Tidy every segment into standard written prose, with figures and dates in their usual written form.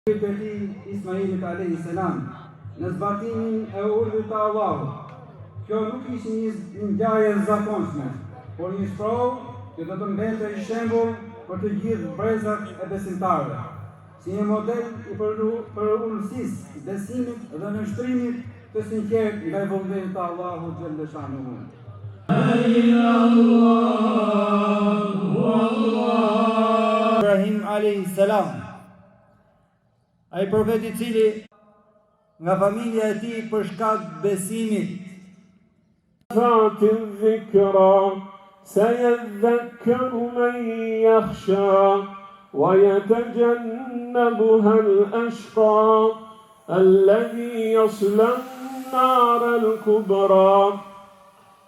Ismailit alayhi salam në zbatimin e urdhrit të Allahut. Kjo nuk ishte një ngjarje e zakonshme, por një shprovë që do të mbetej shembull për të gjithë brezat e besimtarëve, si një model i përulësisë, besimit dhe nënshtrimit të sinqert ndaj vullnetit të Allahut xhalla shanuhu. Ibrahim alayhi salam, ai profeti I cili nga familja e tij për shkak besimit الذكرى سيذكر من يخشى ويتجنبها الأشقى الذي يصلى النار الكبرى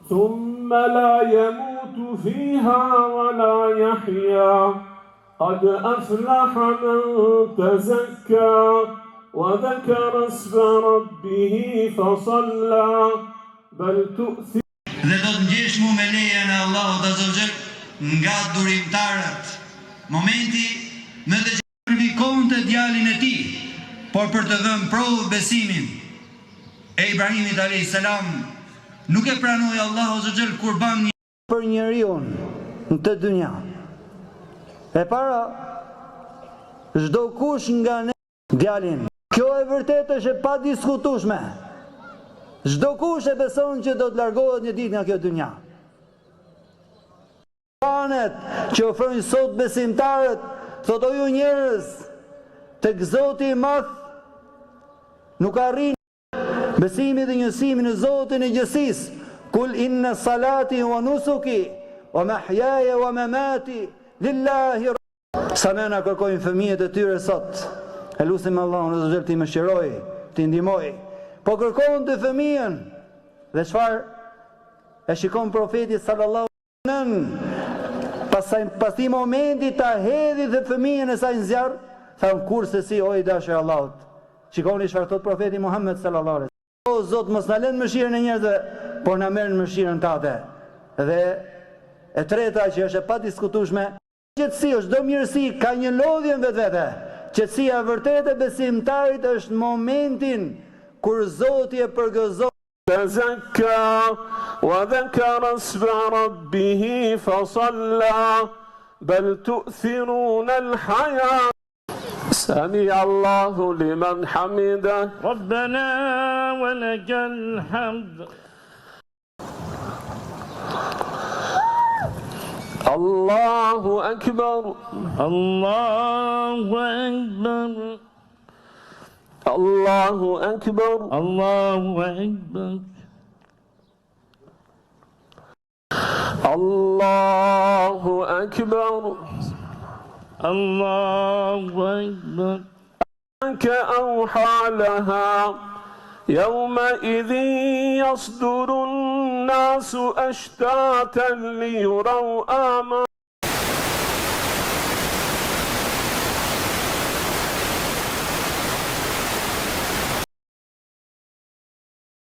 ثم لا يموت فيها ولا يحيا قد أفلح من تزكى وذكر اسم ربه فصلى بل تؤثر. Dhe do të ngjesh mu me lejen e Allahut Azza wa Jall nga durimtarët. Momenti në të sakrifikohonte djalin e tij, por për të dhënë provë besimin e Ibrahimit alayhis salam, nuk e pranoi Allahu Azza wa Jall kurban për njeriu në të dynja. E para, çdo kush nga ne djalin. Kjo e vërtetë është e padiskutueshme. Çdo kush e beson që do të largohet një ditë nga kjo dynja. Planet që ofrojnë sot besimtarët, thot o ju njerëz, tek Zoti I Madh nuk arrin besimi dhe njësimi në Zotin e gjësisë. Kul inna salati wa nusuki wa mahyaya wa mamati lillahi. Sa nëna kërkojnë fëmijët e tyre sot, e lutim Allahun Azza wa Jall t'i mëshiroj, t'i ndihmoj. Po kërkojnë të fëmijën, dhe çfarë e shikon profeti sallallahu alaihi wasallam, pas ti momenti ta hedhi dhe fëmijën e saj në zjarr, thanë kurse si o I dashur Allahut. Shikoni çfarë thot profeti Muhammed sallallahu alaihi wasallam. O Zot, mos na lën mëshirën e njerëzve, por na merr mëshirën tate. Dhe e treta që është e padiskutueshme, qetësia, çdo mirësi ka një lodhje në vetvete. Qetësia e vërtetë e besimtarit është momentin kur Zoti e përgëzon. تزكى وذكر اسم ربه فصلى بل تؤثرون الحياة. سمع الله لمن حمده ربنا ولك الحمد. الله أكبر الله أكبر الله أكبر الله أكبر الله أكبر الله أكبر. أوحى لها يومئذ يصدر الناس أشتاتا ليروا